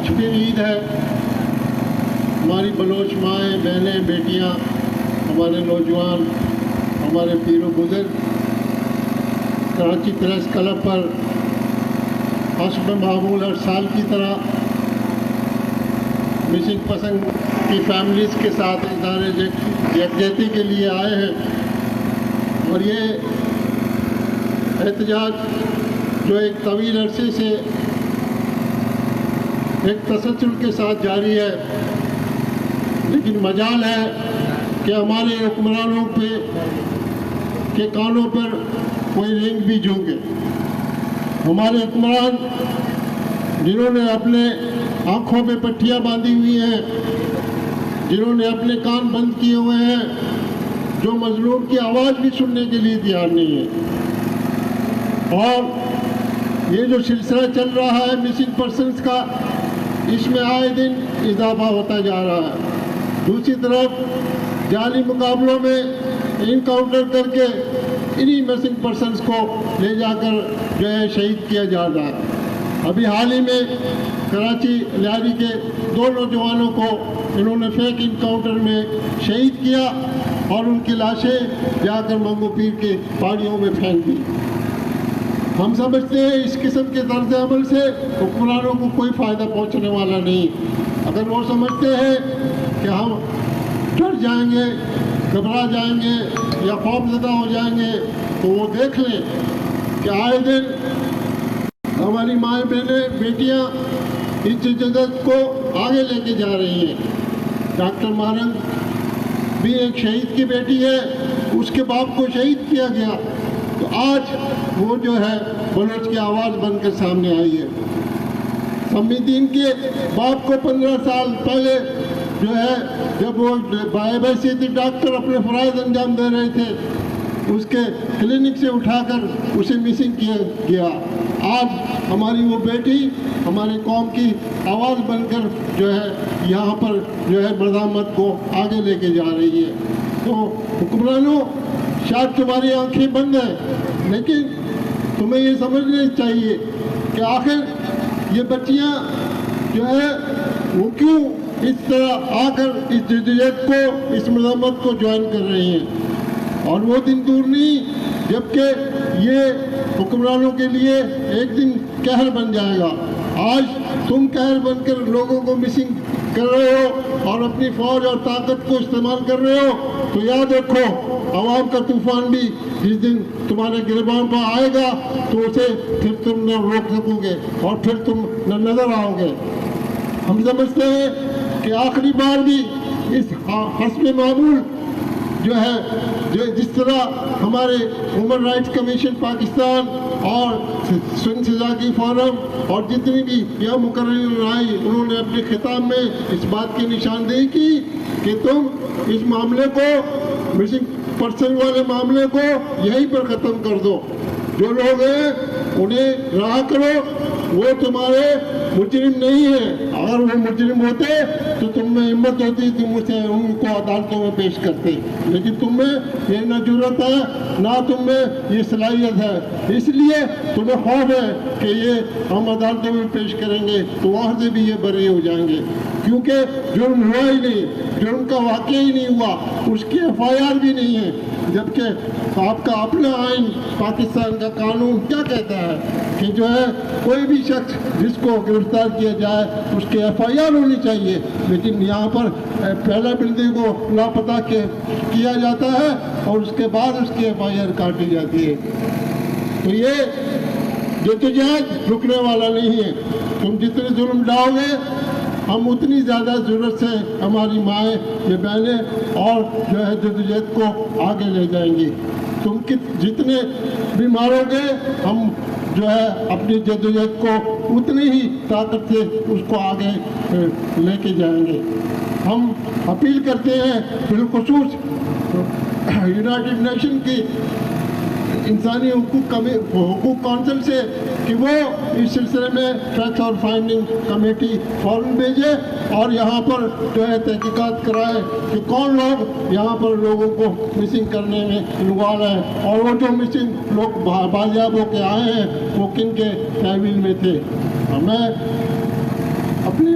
آج پھر عید ہے. ہماری بلوچ مائیں، بہنیں، بیٹیاں، ہمارے نوجوان، ہمارے پیر و بزرگ کراچی پریس کلب پر حسب معمول ہر سال کی طرح مسنگ پرسن کی فیملیز کے ساتھ اظہار یکجہتی کے لیے آئے ہیں. اور یہ احتجاج جو ایک طویل عرصے سے ایک تسلسل کے ساتھ جاری ہے، لیکن مجال ہے کہ ہمارے حکمرانوں کے کانوں پر کوئی رینگ بھی جھونکے. ہمارے حکمران جنہوں نے اپنے آنکھوں پہ پٹھیاں باندھی ہوئی ہیں، جنہوں نے اپنے کان بند کیے ہوئے ہیں، جو مظلوم کی آواز بھی سننے کے لیے تیار نہیں ہے. اور یہ جو سلسلہ چل رہا ہے مسنگ پرسنز کا، اس میں آئے دن اضافہ ہوتا جا رہا ہے. دوسری طرف جعلی مقابلوں میں انکاؤنٹر کر کے انہی مسنگ پرسنز کو لے جا کر جو ہے شہید کیا جا رہا ہے. ابھی حال ہی میں کراچی لیاری کے 2 نوجوانوں کو انہوں نے فیک انکاؤنٹر میں شہید کیا اور ان کی لاشیں جا کر منگو پیر کے پہاڑیوں میں پھینک دی. ہم سمجھتے ہیں اس قسم کے طرز عمل سے حکمرانوں کو کوئی فائدہ پہنچنے والا نہیں. اگر وہ سمجھتے ہیں کہ ہم ڈر جائیں گے، گھبرا جائیں گے یا خوف زدہ ہو جائیں گے، تو وہ دیکھ لیں کہ آئے دن ہماری مائیں، بہنیں، بیٹیاں اس جدت کو آگے لے کے جا رہی ہیں. ڈاکٹر مارنگ بھی ایک شہید کی بیٹی ہے، اس کے باپ کو شہید کیا گیا، تو آج وہ جو ہے بلوچ کی آواز بن کر سامنے آئی ہے. سمی الدین کے باپ کو 15 سال پہلے جو ہے جب وہ بحیثیت ڈاکٹر اپنے فرائض انجام دے رہے تھے، اس کے کلینک سے اٹھا کر اسے مسنگ کیا گیا. آج ہماری وہ بیٹی ہماری قوم کی آواز بن کر جو ہے یہاں پر جو ہے مزاحمت کو آگے لے کے جا رہی ہے. تو حکمرانوں، شاید تمہاری آنکھیں بند ہیں، لیکن تمہیں یہ سمجھنا چاہیے کہ آخر یہ بچیاں جو ہے وہ کیوں اس طرح آ کر اس جدوجہد کو، اس مزاحمت کو جوائن کر رہی ہیں. اور وہ دن دور نہیں جبکہ یہ حکمرانوں کے لیے ایک دن قہر بن جائے گا. آج تم قہر بن کر لوگوں کو مسنگ کر رہے ہو اور اپنی فوج اور طاقت کو استعمال کر رہے ہو، تو یاد رکھو عوام کا طوفان بھی جس دن تمہارے گریبان پر آئے گا تو اسے پھر تم نہ روک سکو گے اور پھر تم نہ نظر آؤ گے. ہم سمجھتے ہیں کہ آخری بار بھی اس حسب معمول جو ہے جس طرح ہمارے ہیومن رائٹس کمیشن پاکستان اور سندھ سزاکی فورم اور جتنی بھی یہاں مقررین رائے، انہوں نے اپنے خطاب میں اس بات کی نشاندہی کی کہ تم اس معاملے کو، مسنگ پرسن والے معاملے کو یہیں پر ختم کر دو. جو لوگ ہیں انہیں رہا کرو، وہ تمہارے مجرم نہیں ہیں. اگر وہ مجرم ہوتے تو تم میں ہمت ہوتی، تم اسے ان کو عدالتوں میں پیش کرتے، لیکن تم میں یہ نہ جرأت ہے نہ تم میں یہ صلاحیت ہے. اس لیے تمہیں خوف ہے کہ یہ ہم عدالتوں میں پیش کریں گے تو وہاں سے بھی یہ بری ہو جائیں گے، کیونکہ جرم ہوا ہی نہیں، جرم کا واقعہ ہی نہیں ہوا، اس کی FIR بھی نہیں ہے. جبکہ آپ کا اپنا آئین پاکستان کا قانون کیا کہتا ہے کہ جو ہے کوئی بھی شخص جس کو گرفتار کیا جائے اس کی FIR ہونی چاہیے، لیکن یہاں پر پہلا بندے کو لاپتہ کیا جاتا ہے اور اس کے بعد اس کی FIR کاٹی جاتی ہے. تو یہ جدوجہد رکنے والا نہیں ہے. تم جتنے ظلم ڈاؤ گے ہم اتنی زیادہ ضرورت سے ہماری مائیں، یہ بہنیں اور جو ہے جدوجہد کو آگے لے جائیں گی. تم جتنے بھی مارو گے ہم جو ہے اپنی جدوجہد کو اتنی ہی طاقت سے اس کو آگے لے کے جائیں گے. ہم اپیل کرتے ہیں بالخصوص یونائٹڈ نیشن کی انسانی حقوق کونسل سے کہ وہ اس سلسلے میں فیکٹ اور فائنڈنگ کمیٹی فوراً بھیجے اور یہاں پر جو ہے تحقیقات کرائے کہ کون لوگ یہاں پر لوگوں کو مسنگ کرنے میں انوالو ہیں اور وہ جو مسنگ لوگ بازیاب ہو کے آئے ہیں وہ کن کے تحویل میں تھے. میں اپنی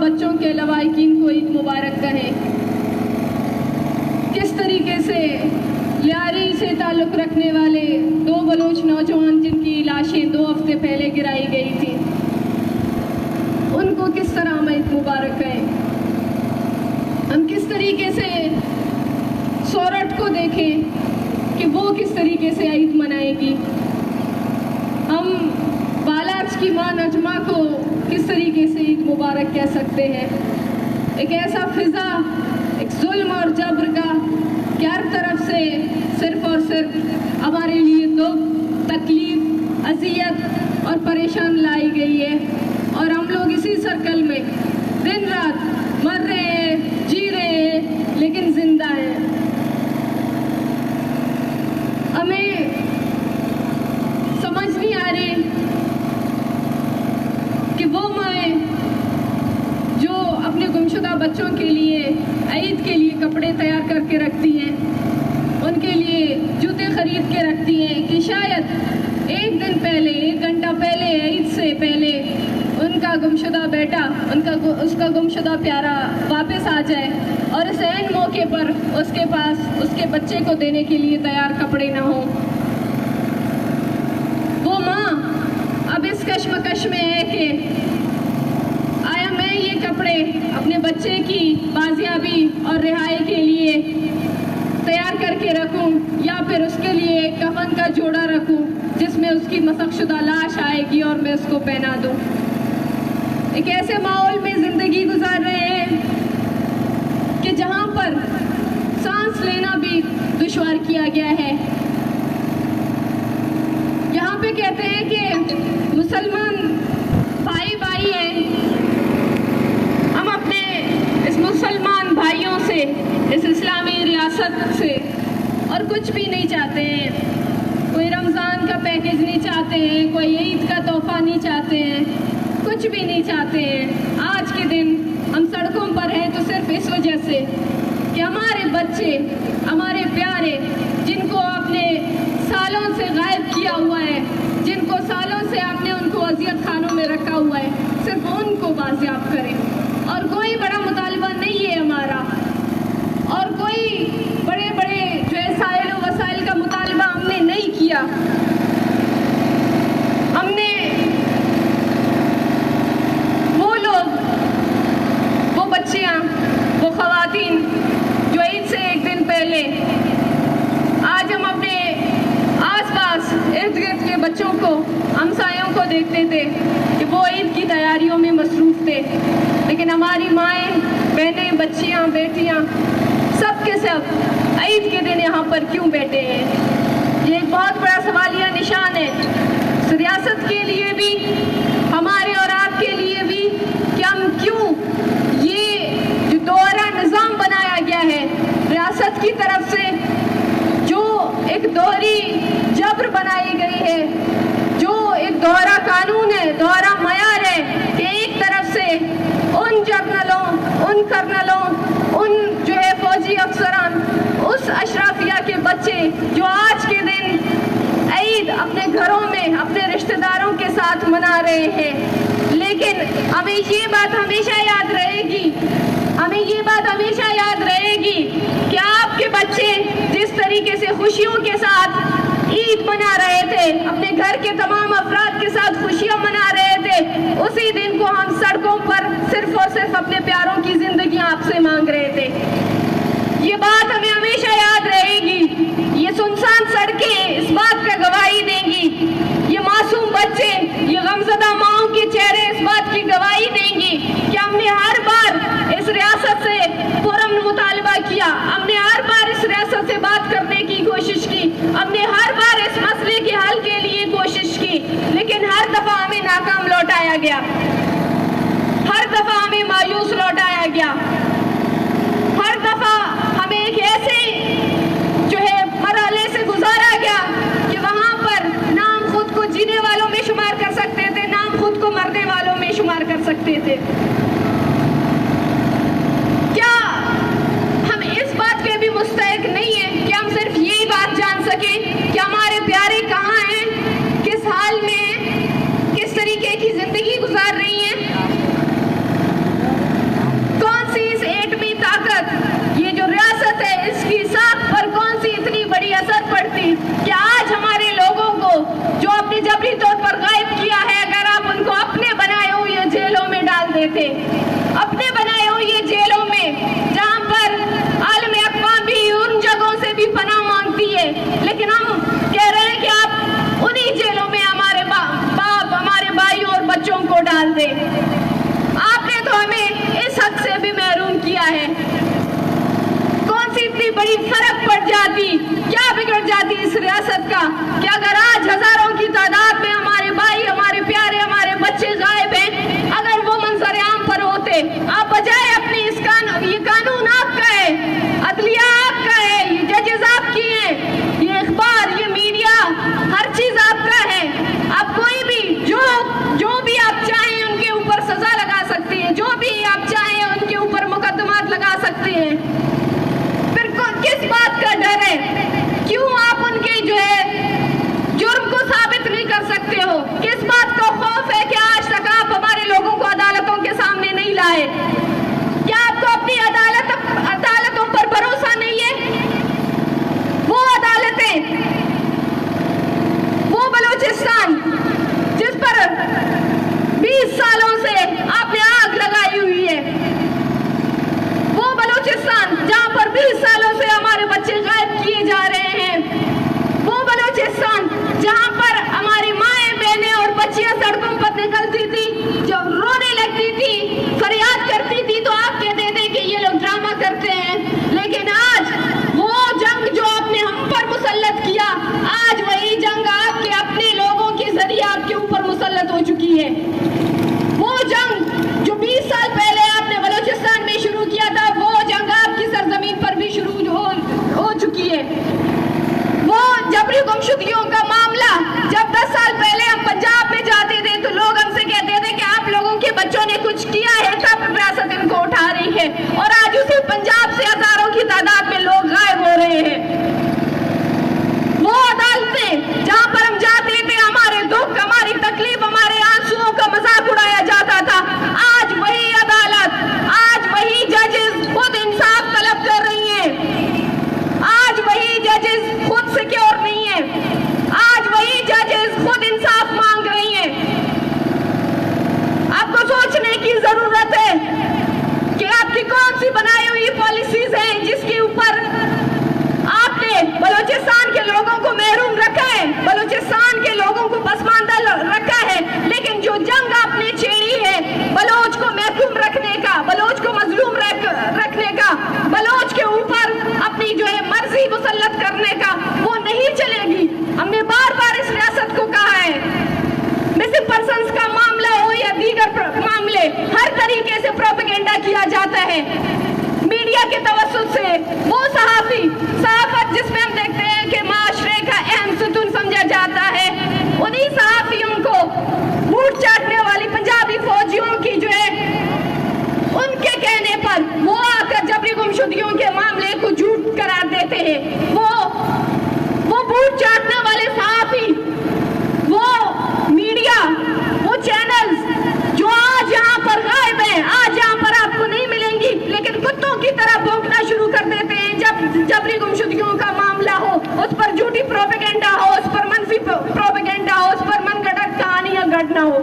بچوں کے لواحقین کو عید مبارک کہیں. کس طریقے سے لیاری سے تعلق رکھنے والے 2 بلوچ نوجوان جن کی لاشیں 2 ہفتے پہلے گرائی گئی تھی، ان کو کس طرح ہم عید مبارک کہیں. ہم کس طریقے سے سورٹ کو دیکھیں کہ وہ کس طریقے سے عید منائے گی. ہم بالاچ کی ماں نجمہ کو کس طریقے سے عید مبارک کہہ سکتے ہیں. ایک ایسا فضا، ایک ظلم اور جبر کا کہ ہر طرف سے صرف اور صرف ہمارے لیے دکھ، تکلیف، اذیت اور پریشان لائی گئی ہے، اور ہم لوگ اسی سرکل میں دن رات مر رہے ہیں، جی رہے ہیں، لیکن زندہ ہیں. ہمیں سمجھ نہیں آ رہی کہ وہ مائیں جو اپنے گمشدہ بچوں کے لیے عید کے لیے کپڑے تیار کر کے رکھتی ہیں، ان کے لیے جوتے خرید کے رکھتی ہیں کہ شاید ایک دن پہلے، 1 گھنٹہ پہلے، عید سے پہلے ان کا گمشدہ بیٹا، اس کا گمشدہ پیارا واپس آ جائے اور اس عین موقع پر اس کے پاس اس کے بچے کو دینے کے لیے تیار کپڑے نہ ہوں. وہ ماں اب اس کشمکش میں ہے کہ آیا میں یہ کپڑے اپنے بچے کی بازیابی اور رہائی کے لیے تیار کر کے رکھوں، یا پھر اس کے لیے کفن کا جوڑا رکھوں جس میں اس کی مسخ شدہ لاش آئے گی اور میں اس کو پہنا دوں. ایک ایسے ماحول میں زندگی گزار رہے ہیں کہ جہاں پر سانس لینا بھی دشوار کیا گیا ہے. یہاں پہ کہتے ہیں کہ مسلمان بھائی بھائی ہیں. ہم اپنے اس مسلمان بھائیوں سے، اس اسلامی ریاست سے اور کچھ بھی نہیں چاہتے ہیں. کوئی رمضان کا پیکیج نہیں چاہتے ہیں، کوئی عید کا تحفہ نہیں چاہتے ہیں، کچھ بھی نہیں چاہتے ہیں. آج کے دن ہم سڑکوں پر ہیں تو صرف اس وجہ سے کہ ہمارے بچے، ہمارے پیارے، جن کو آپ نے سالوں سے غائب کیا ہوا ہے، جن کو سالوں سے آپ نے ان کو اذیت خانوں میں رکھا ہوا ہے، صرف ان کو بازیاب کریں. اور کوئی بڑا مطالبہ نہیں ہے ہمارا، اور کوئی بڑے بڑے جو ہے سائل و وسائل کا مطالبہ ہم نے نہیں کیا. ہم نے وہ لوگ، وہ بچیاں، وہ خواتین جو عید سے 1 دن پہلے، آج ہم اپنے آس پاس ارد گرد کے بچوں کو، ہمسایوں کو دیکھتے تھے کہ وہ عید کی تیاریوں میں مصروف تھے، لیکن ہماری مائیں، بہنیں، بچیاں، بیٹیاں، سب کے سب عید کے دن یہاں پر کیوں بیٹھے ہیں؟ یہ ایک بہت بڑا سوالیہ نشان ہے اس ریاست کے لیے بھی، ہمارے اور آپ کے لیے بھی، کہ ہم کیوں یہ جو دوہرا نظام بنایا گیا ہے ریاست کی طرف سے، جو ایک دوہری جبر بنائی گئی ہے، جو ایک دوہرا قانون ہے، دوہرا معیار ہے کہ ایک طرف سے ان جرنلوں، ان کرنلوں، ان جو ہے فوجی افسران، اس اشرافیہ کے بچے جو آج کے دن عید اپنے گھروں میں اپنے رشتہ داروں کے ساتھ منا رہے ہیں، لیکن ہمیں یہ بات ہمیشہ یاد رہے گی، ہمیں یہ بات ہمیشہ یاد رہے گی کہ آپ کے بچے جس طریقے سے خوشیوں کے ساتھ عید منا رہے تھے، اپنے گھر کے تمام افراد کے ساتھ خوشیاں منا رہے تھے، اسی دن کو ہم سڑکوں پر صرف اور صرف اپنے پیاروں کی زندگیاں آپ سے مانگ رہے تھے. یہ بات ہمیں ہمیشہ یاد رہے گی. یہ سنسان سڑکیں اس بات کا گواہی دیں گی، یہ معصوم بچے، یہ غمزدہ ماؤں کے چہرے اس بات کی گواہی دیں گی کہ ہم نے ہر بار اس ریاست سے پرامن مطالبہ کیا، ہم نے ہر بار اس ریاست سے بات کرنے کی کوشش کی، ہم نے ہر بار اس مسئلے کے حل کے لیے کوشش کی، لیکن ہر دفعہ ہمیں ناکام لوٹایا گیا، ہر دفعہ ہمیں مایوس لوٹایا گیا، ہر دفعہ ہمیں ایک ایسے جو ہے مرحلے سے گزارا گیا کہ وہاں پر نام خود کو جینے والوں میں شمار کر سکتے تھے، نام خود کو مرنے والوں میں شمار کر سکتے تھے. کیا ہم اس بات پہ بھی مستحق نہیں ہیں کہ ہم صرف یہی بات جان سکیں کہ ہمارے پیارے کہاں ہیں، کس حال میں ہیں، کس طریقے کی زندگی گزار رہی ہیں؟ بھی کیا بگڑ جاتی اس ریاست کا کہ اگر آج ہزاروں کی تعداد میں ہمارے بھائی، ہمارے پیارے، ہمارے بچے غائب ہیں، اگر وہ منظر عام پر ہوتے، آپ بجائے اپنی یہ قانون آپ کا ہے، عدلیہ آپ کا ہے، یہ ججز آپ کی ہیں، یہ اخبار، یہ میڈیا، ہر چیز آپ کا ہے. آپ کوئی بھی جو بھی آپ چاہیں ان کے اوپر سزا لگا سکتے ہیں، جو بھی آپ چاہیں ان کے اوپر مقدمات لگا سکتے ہیں. پھر کس بات کا ڈر ہے؟ کیوں آپ ان کے جرم کو ثابت نہیں کر سکتے ہو؟ کس بات کا خوف ہے کہ آج تک آپ ہمارے لوگوں کو عدالتوں کے سامنے نہیں لائے؟ کیا آپ کو اپنی عدالتوں پر بھروسہ نہیں ہے؟ وہ عدالتیں، وہ بلوچستان جس پر 20 سالوں سے آپ نے آگ لگائی ہوئی ہے، وہ بلوچستان جہاں پر 20 سالوں سے ہمارے بچے غائب کیے جا رہے ہیں، وہ بلوچستان جہاں پر ہماری مائیں، بہنیں اور بچیاں سڑکوں پر نکلتی تھی، جب رونے لگتی تھی، فریاد کرتی تھی تو آپ کہتے تھے کہ یہ لوگ ڈرامہ کرتے ہیں. لیکن آج وہ جنگ جو آپ نے ہم پر مسلط کیا، آج وہی جنگ آپ کے اپنے لوگوں کے ذریعے آپ کے اوپر مسلط ہو چکی ہے. وہ جنگ جو 20 سال پہلے آپ نے بلوچستان میں شروع کیا تھا، وہ جنگ آپ کی سرزمین پر بھی شروع ہو چکی ہے. وہ جبری گمشدگیوں کا معاملہ، جب 10 سال پہلے ہم پنجاب میں جاتے تھے تو لوگ ہم سے کہتے تھے کہ آپ لوگوں کے بچوں نے کچھ کیا ہے تب ریاست ان کو اٹھا رہی ہے، اور آج اسی پنجاب سے ہزاروں کی تعداد میں لوگ غائب ہو رہے ہیں. وہ عدالتیں جہاں پر ہم جاتے تھے، ہمارے دکھ، ہماری تکلیف، ہمارے آنسوؤں کا مذاق اڑایا جاتا تھا، آج وہی عدالت، آج وہی ججز خود انصاف طلب کر رہی ہیں. آج وہی ججز خود سیکیور نہیں ہیں، آج وہی ججز خود انصاف مانگ رہی ہیں. آپ کو سوچنے کی ضرورت ہے کہ آپ کی کون سی بنائی ہوئی پالیسیز ہیں جس کے اوپر آپ نے بلوچستان کے لوگوں کو محروم رکھا ہے، بلوچستان کے لوگوں کو پسماندہ رکھا ہے. لیکن جو جنگ آپ نے چھیڑی ہے بلوچ کو محکوم رکھنے کا، بلوچ کو مظلوم رکھنے کا، بلوچ کے اوپر اپنی مرضی مسلط کرنے کا، وہ نہیں چلے گی. ہم نے بار بار اس ریاست کو کہا ہے، مسنگ پرسنز کا معاملہ ہو یا دیگر معاملے، ہر طریقے سے پروپیگنڈا کیا جاتا ہے میڈیا کے توسط سے. وہ صحافت جس میں ہم دیکھتے ہیں کہ معاشرے کا اہم ستون سمجھا جاتا ہے، انہی صحافیوں کو بھوٹ چاٹنے والی پنجابی فوجیوں کی ان کے کہنے پر وہ آ کر جبری گمشدگیوں کے معاملے کو جھوٹ قرار دیتے ہیں. وہ بھوٹ چاٹنے والے صحافی، وہ میڈیا، وہ چینلز جو آج یہاں پر غائب ہیں، آج یہاں پر آپ کو نہیں ملیں گی، لیکن کتوں کی طرح بھونکنا شروع کر دیتے ہیں جب جبری گمشدگیوں کا معاملہ ہو، اس پر جھوٹی پروپیگنڈا ہو، اس پر منفی پروپیگنڈا ہو، اس پر من گھڑت کہانیاں گھڑنا ہو.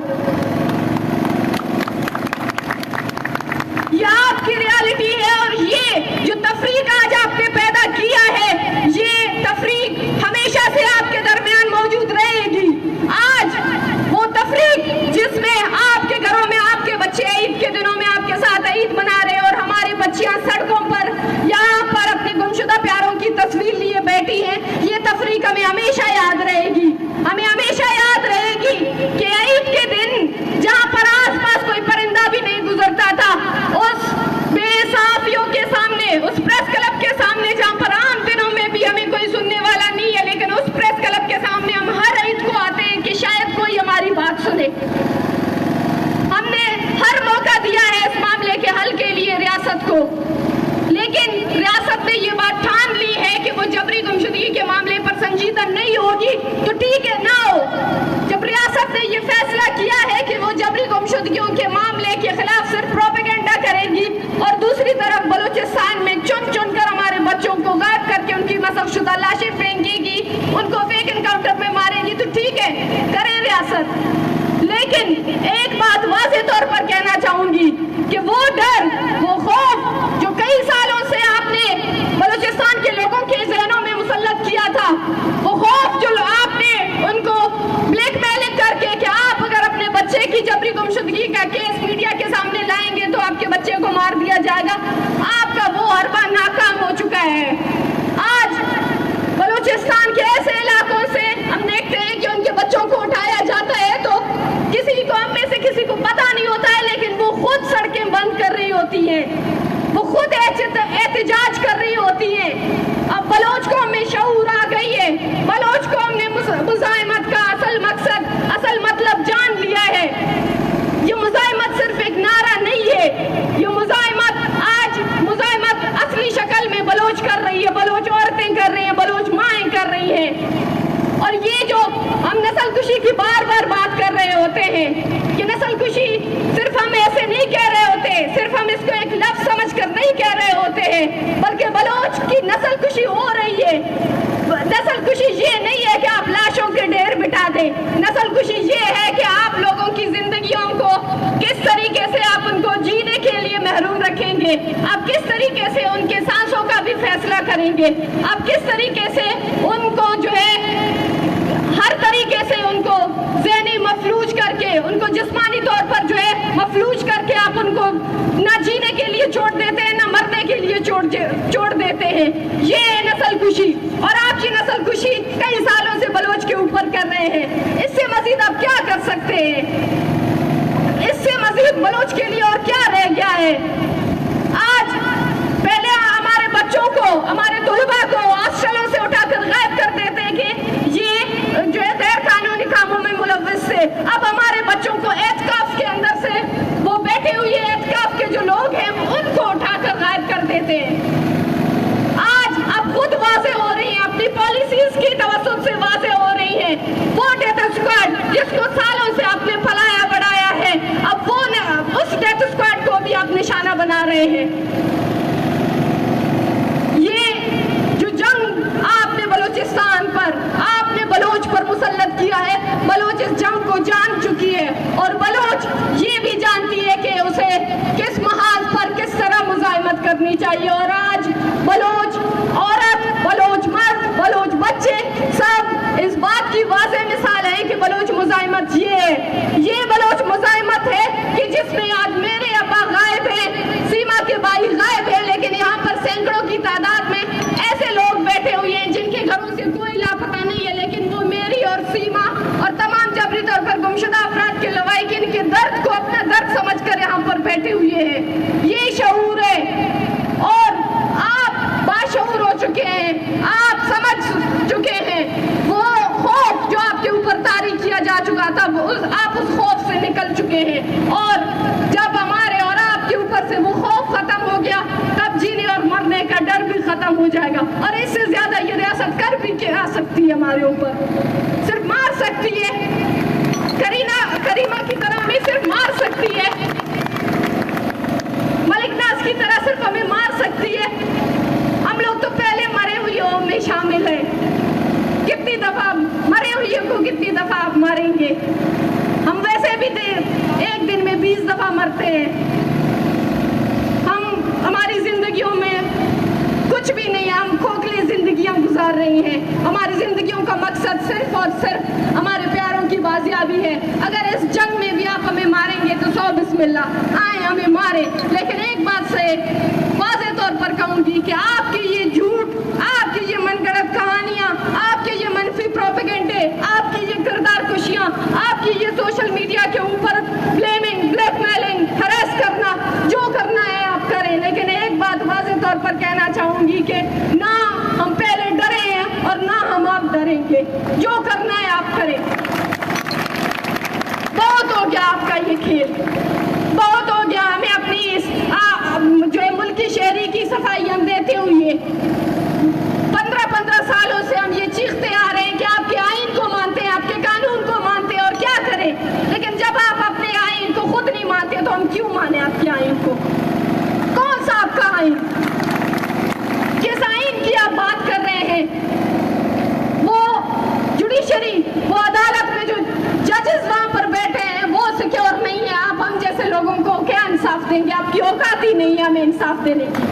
یہ آپ کی ریالٹی ہے، اور یہ جو تفریق آج آپ نے پیدا کیا ہے، یہ تفریق ہمیشہ سے آپ کے درمیان موجود رہے گی. آج وہ تفریق جس میں آپ کے گھروں میں آپ کے بچے عید کے دنوں میں آپ کے ساتھ عید منا رہے اور ہماری بچیاں سڑکوں پر یہاں پر اپنے گمشدہ پیاروں کی تصویر لیے بیٹھی ہیں، یہ تفریق ہمیں ہمیشہ یاد رہے گی. ہمیں ہمیشہ یاد رہے گی کہ عید کے دن جہاں پر آس پاس کوئی پرندہ بھی نہیں گزرتا تھا، اس بے صحافیوں کے سامنے، اس پریس کلب کے سامنے جہاں پر عام دنوں میں بھی ہمیں کوئی سننے والا نہیں ہے، لیکن اس پریس کلب کے سامنے ہم ہر عید کو آتے ہیں کہ شاید کوئی ہماری بات سنے. ہم نے ہر موقع دیا ہے اس معاملے کے حل کے لیے ریاست کو، لیکن ریاست نے یہ بات ٹھان لی ہے کہ وہ جبری گمشدگی کے معاملے پر سنجیدہ نہیں ہوگی تو ٹھیک ہے، نہ ہو. جب ریاست نے یہ فیصلہ کیا ہے کہ وہ جبری گمشدگیوں کے معاملے کے خلاف صرف پروپیگنڈا کرے گی اور دوسری طرف بلوچستان میں چن چن کر ہمارے بچوں کو غائب کر کے ان کی مسخ شدہ لاشیں پھینکے گی، ان کو فیک انکاؤنٹر میں مارے گی، تو ٹھیک ہے، کرے ریاست. لیکن ایک بات واضح طور پر کہنا چاہوں گی کہ وہ ڈر، وہ خوف جو کئی سالوں سے آپ نے بلوچستان کے لوگوں کے ذہنوں میں مسلط کیا تھا، وہ خوف جو آپ نے ان کو بلیک میلنگ کر کے کہ آپ اگر اپنے بچے کی جبری گمشدگی کا کیس میڈیا کے سامنے لائیں گے تو آپ کے بچے کو مار دیا جائے گا، آپ کا ہوتی ہیں, وہ خود احتجاج کر رہی ہوتی ہیں. اب بلوچ قوم میں شعور آ گئی ہے, بلوچ قوم نے مزاحمت کا اصل مقصد, اصل مطلب جان لیا ہے. یہ مزاحمت صرف ایک نعرہ نہیں ہے, یہ مزاحمت آج مزاحمت اصلی شکل میں بلوچ کر رہی ہے, بلوچ عورتیں کر رہی ہیں, بلوچ مائیں کر رہی ہیں. اور یہ جو ہم نسل کشی کی بار بار بات کر رہے ہوتے ہیں, یہ نسل کشی صرف ہم ایسے نہیں کہہ رہے ہوتے, صرف ہم اس کو ایک لفظ سمجھ کر نہیں کہہ رہے ہوتے ہیں, بلکہ بلوچ کی نسل کشی ہو رہی ہے. نسل کشی یہ نہیں ہے کہ آپ لاشوں کے ڈھیر بٹھا دیں, نسل کشی یہ ہے کہ آپ لوگوں کی زندگیوں کو کس طریقے سے آپ ان کو جینے کے لیے محروم رکھیں گے, آپ کس طریقے سے ان کے سانسوں کا بھی فیصلہ کریں گے, آپ کس طریقے سے ان کو جو ہے ہر طریقے سے ان کو ذہنی مفلوج کر کے, ان کو جسمانی طور پر جو ہے مفلوج کر کے آپ ان کو نہ جینے کے لیے چھوڑ دیتے ہیں, نہ مرنے کے لیے چھوڑ دیتے ہیں. یہ ہے نسل کشی, اور آپ کی نسل کشی کئی سالوں سے بلوچ کے اوپر کر رہے ہیں. اس سے مزید آپ کیا کر سکتے ہیں؟ اس سے مزید بلوچ کے لیے اور کیا رہ گیا ہے؟ آج پہلے ہمارے بچوں کو, ہمارے طلباء کو ہاسٹلوں سے اٹھا کر غائب کر دیتے ہیں کہ یہ جو ہے غیر قانونی کاموں میں ملوث سے. اب ہمارے بچوں کو اعتکاف کے اندر سے وہ بیٹھے ہوئے اعتکاف کے جو لوگ ہیں ان کو اٹھا کر غائب کر دیتے ہیں. آج اب خود واضح ہو رہی ہیں, اپنی پالیسیز کی توسط سے واضح ہو رہی ہیں. وہ ڈیتھ اسکواڈ جس کو سالوں سے آپ نے پلایا بڑھایا ہے, اب وہ اس ڈیتھ اسکواڈ کو بھی آپ نشانہ بنا رہے ہیں. بلوچستان پر آپ نے بلوچ پر مسلط کیا ہے, بلوچ اس جنگ کو جان چکی ہے, اور بلوچ یہ بھی جانتی ہے کہ اسے کس محاذ پر کس طرح مزاحمت کرنی چاہیے. اور آج بلوچ عورت, بلوچ مرد, بلوچ بچے سب اس بات کی واضح مثال ہے کہ بلوچ مزاحمت یہ ہے. یہ بلوچ مزاحمت ہے کہ جس میں آج میرے ابا غائب ہیں, سیما کے بھائی غائب ہیں, لیکن یہاں پر سینکڑوں کی تعداد میں ایسے لوگ بیٹھے ہوئے ہیں جن کے گھروں سے کوئی لاپتہ نہیں ہے, لیکن وہ میری اور سیما اور تمام جبری طور پر گمشدہ افراد کے لوائقین کے درد کو اپنا درد سمجھ کر یہاں پر بیٹھے ہوئے ہیں. یہ شعور ہے, اور آپ باشعور ہو چکے ہیں, آپ سمجھ چکے ہیں. وہ خوف جو آپ کے اوپر طاری کیا جا چکا تھا, آپ اس خوف سے نکل چکے ہیں, اور جب ہمارے اور آپ کے اوپر سے وہ خوف ختم ہو گیا, تب جینے اور مرنے کا ڈر بھی ختم ہو جائے گا. اور اس سے زیادہ یہ ریاست کر بھی کیا سکتی ہے ہمارے اوپر؟ صرف مار سکتی ہے, کریمہ کی طرح ہمیں صرف مار سکتی ہے, ملک ناز کی طرح صرف ہمیں مار سکتی ہے. ہم لوگ تو پہلے مرے ہوئے میں شامل ہیں, کتنی دفعہ مرے ہوئے کو کتنی دفعہ آپ ماریں گے؟ ہم ویسے بھی ایک دن میں 20 دفعہ مرتے ہیں. ہماری زندگیوں میں کچھ بھی نہیں, ہم کھوکھلی زندگیاں گزار رہی ہیں. ہماری زندگیوں کا مقصد صرف اور صرف ہمارے پیاروں کی بازیابی ہے. اگر اس جنگ میں بھی آپ ہمیں ماریں گے تو 100 بسم اللہ, آئیں ہمیں ماریں. لیکن ایک بات سے واضح طور پر کہوں گی کہ آپ کی یہ جھوٹ, آپ کی یہ من گڑت کہانیاں, آپ کے یہ منفی پروپیگنڈے, آپ کی یہ کردار کشیاں, آپ کی یہ سوشل میڈیا کے اوپر بلیمنگ, بلیک میلنگ, ہراس کرنا, جو کرنا ہے آپ کریں. لیکن ایک بات واضح طور پر کہنا چاہوں گی کہ نہ ہم پہلے ڈرے ہیں اور نہ ہم اب ڈریں گے. جو کرنا ہے آپ کریں. بہت ہو گیا آپ کا یہ کھیل, بہت ہو گیا. ہمیں اپنی جو ہے ملکی شہری کی صفائی ہم دیتے ہوئے 15 سالوں سے ہم یہ چیختے آ رہے ہیں کہ آپ کے آئین کو مانتے ہیں, آپ کے قانون کو مانتے ہیں, اور کیا کریں. لیکن جب آپ اپنے آئین کو خود نہیں مانتے تو ہم کیوں مانیں آپ کے آئین کو؟ کون سا آپ کا آئین؟ کس آئین کی آپ بات کر رہے ہیں؟ وہ جوڈیشری, وہ عدالت میں جو ججز وہاں پر بیٹھے ہیں وہ سیکیور نہیں ہے. آپ ہم جیسے لوگوں کو کیا انصاف دیں گے؟ آپ کی اوقات ہی نہیں ہے ہمیں انصاف دینے کی.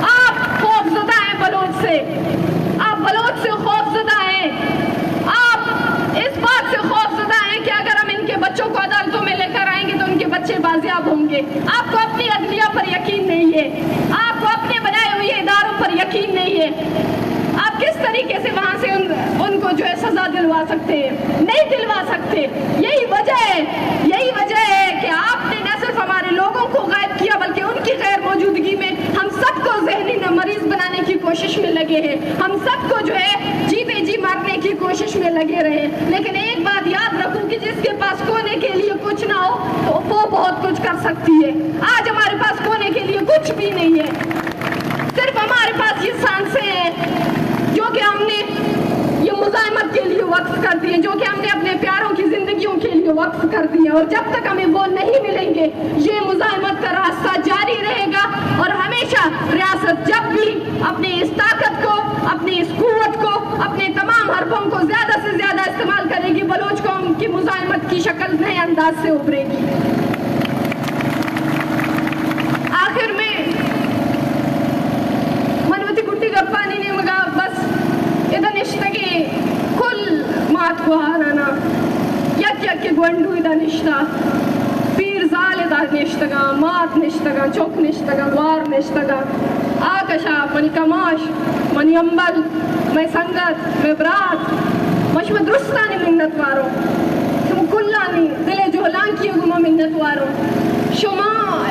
آپ خوفزدہ ہیں بلوچ سے, آپ بلوچ سے خوفزدہ ہیں. آپ اس بات سے خوفزدہ ہیں کہ اگر ہم ان کے بچوں کو عدالتوں میں لے کر آئیں گے تو ان کے بچے بازیاب ہوں گے. آپ کو اپنی عدلیہ پر یقین نہیں ہے, آپ کو اپنے بنائے ہوئے اداروں پر یقین نہیں ہے. آپ کس طریقے سے وہاں سے ان کو جو ہے سزا دلوا سکتے ہیں؟ نہیں دلوا سکتے. یہی وجہ ہے کہ آپ نے نہ صرف لگے ہیں, ہم سب کو جو ہے جیتے جی مارنے کی کوشش میں لگے رہے. لیکن ایک بات یاد رکھوں کہ جس کے پاس کھونے کے لیے کچھ نہ ہو تو وہ بہت کچھ کر سکتی ہے. آج ہمارے پاس کھونے کے لیے کچھ بھی نہیں ہے, صرف ہمارے پاس یہ سانسیں ہیں جو کہ ہم نے یہ مزاحمت کے لیے وقف کر دی ہیں, جو کہ ہم نے اپنے پیاروں کی زندگیوں کے لیے وقف کر دی ہیں. اور جب تک ہمیں وہ نہیں ملیں گے یہ مزاحمت کا راستہ جاری رہے گا. اور ہمیشہ ریاست جب بھی اپنی اس طاقت کو, اپنی اس قوت کو, اپنے تمام حربوں کو زیادہ سے زیادہ استعمال کرے گی, بلوچ قوم کی مزاحمت کی شکل نئے انداز سے ابھرے گی. آخر میں منوتی گٹی گپانی نے مگا بس ادھر نشتگی کل مات کو ہارانا یک یک کے گونڈو ادھر نشتا پیر زال ادھر نشتگا مات نشتگا چوک نشتگا وار نشتگا آکشا منی کماش منی امبل میں سنگت میں برات مشمع درستانی منت وارو شما کلانی دل جولان کی گما منت وارو شما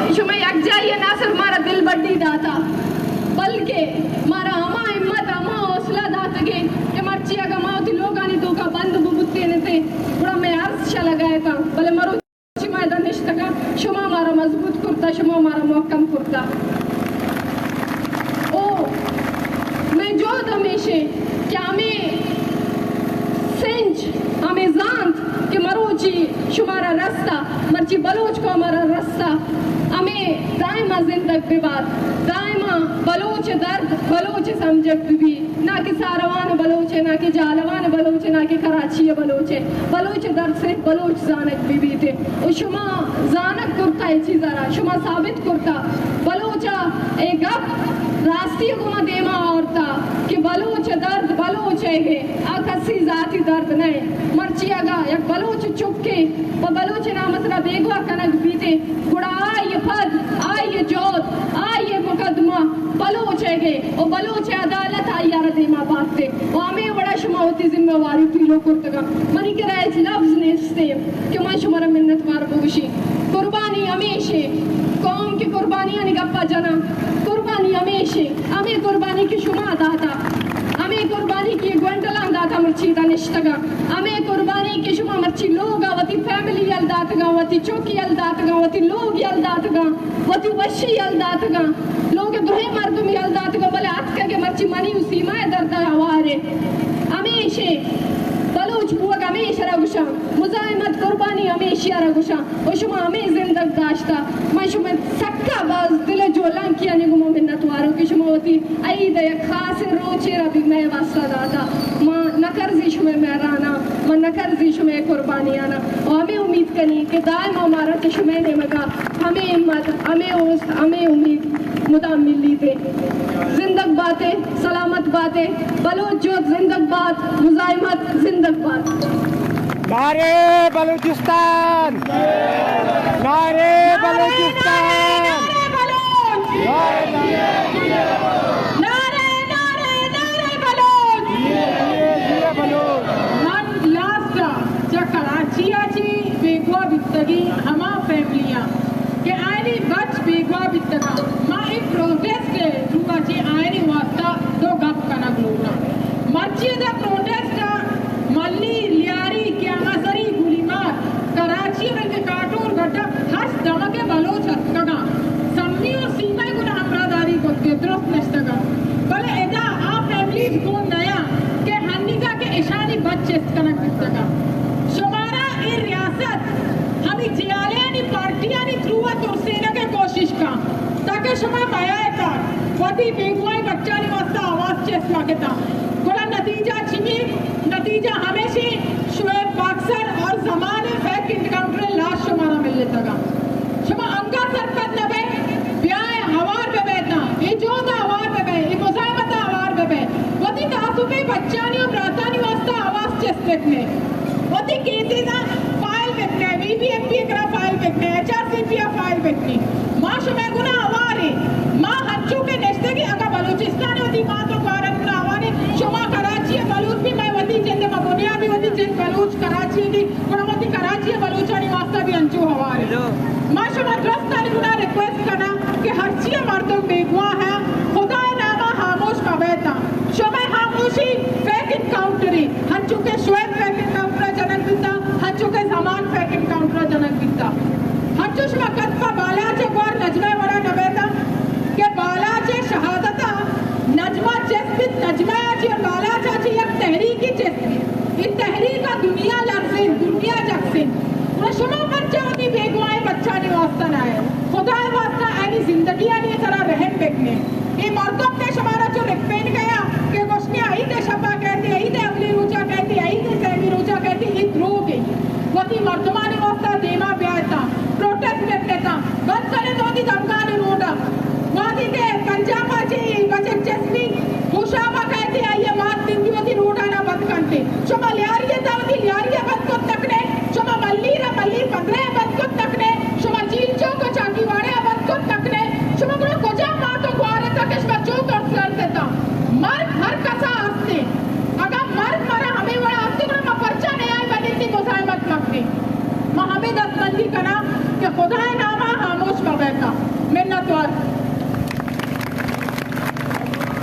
یک جائیے نہ صرف مارا دل بڑی داتا بلکہ مارا ہما ہمت ہما حوصلہ داتا گے کہ مرچی اگا ماؤتی لوگانی تو کا بند ببتے نتے بڑا میں عرض شا لگائے تھا بلے مرو چی مائدہ نشتگا شما مارا مضبوط کرتا شما مارا محکم کرتا. میں جو ہمیشہ کہ ہمیں سنج ہمیں زانت کہ مروچی شمارا رستہ مرچی بلوچ کو ہمارا رستہ ہمیں دائمہ زندگ بے بات دائمہ بلوچ درد بلوچ سمجھک بھی نہ کہ ساروان بلوچ نہ کہ جالوان بلوچ نہ کہ کراچی بلوچ بلوچ درد صرف بلوچ زانک بھی تھے. اور شما زانک کرتا ہے چیز رہا شما ثابت کرتا بلوچا ایک گپ راستی گما دیما عورتا کہ بلوچ درد بلوچ ہے گے کسی ذاتی درد نہیں مرچی اگا یک بلوچ چکے و بلوچ نامسرہ بیگوا کنک بیتے گڑا آئیے پد آئیے جوت آئیے مقدمہ بلوچ ہے گے و بلوچ عدالت آئیارہ دیما باتتے و ہمیں بڑا شما ہوتی ذمہ واری پیلو کرتگا منی کے رائج لفظ نیستے کہ من شمارا منت وار بوشی قربانی ہمیشہ قوم کی قربانیاں نگپا جنا قربانی ہمیشہ ہمیں قربانی کی شما داتا ہمیں قربانی کی گونڈلان داتا مرچی دانشتگا ہمیں قربانی کی شما مرچی لوگا وطی فیملی یلداتگا وطی چوکی یلداتگا وطی لوگ یلداتگا وطی وشی یلداتگا لوگ دوہے مردم یلداتگا بلے آتکا کے مرچی منی اسی مائے دردہ آوارے ہمیشہ بلوچ بوگ ہمیشہ رگوشا مزاحمت قربانی ہمیشہ رگوشا و شما ہمیں زندگ داشتا میں شما سکا باز دل جولان کیا نگو منت وارو کہ شما ہوتی عید یک خاص روچے را بھی میں واسطہ داتا ماں نکرزی شما میرانا ماں نکرزی شما قربانیانا اور ہمیں امید کنی کہ دائم ہمارا تشمہ نے مگا ہمیں امت ہمیں اوست ہمیں امید مدام ملی دے. زندگ باتیں سلامت باتیں بلوچ جوت زندگ بات مزاحمت زندگ بات. نعرے بلوچستان نعرے بلوچستان من لاسٹا جا کراچی آچی بیگوا بتگی ہما فیملیاں کہ آئینی بچ بیگوا بتگا ماں ایک پروٹیسٹ ہے روکا چی آئینی واسطہ دو گپ کنگ لوگنا مرچی دا پروٹیسٹ ملی لیاری کیا غزری گولی مار کراچی میں کے کارٹور گھٹا ہس دمکے بلوچ ہستگا سمی و سیمہ گنا ہمراداری کو کے درست نشتگا بلے ادا آپ فیملیز کو نیا کہ ہنگا کے اشانی بچے کنک بستگا شمارا ای ریاست ہمیں جیالیانی پارٹیانی تروہ ترسینے کے کوشش کا تاکہ شما بیائے کا وطی بیگوائی بچانی واسطہ آواز چیس ماکتا گولا نتیجہ چمی نتیجہ ہمیشہ شعیب باکسر اور زمان فیک انکاؤنٹر لاش شمارا مل لیتا گا شما انگا سرکت نبے بیائے ہوار بے بیتنا ای جوتا ہوار بے بے ای مزاحمت ہوار بے بے وطی تعصبی بچانی اور براتانی واسطہ آواز چیس دیکھنے وطی کیسیزا فائل بیکنے وی پی ایم پی اکرا فائل بیکنے H R C P file بیکنی ماں شما گنا ہوارے ماں ہنچو کے نشتے کی اگا بلوچستان ہوتی ماں تو کارن گنا ہوارے شما کراچی بلوچ بھی میں وطی جندے مبونیا بھی وطی جند بلوچ کراچی دی گنا وطی کراچی بلوچانی واسطہ بھی ہنچو ہوارے ماں شما درست نالی گنا ریکویسٹ کرنا کہ ہر چیئے مردم بیگواہ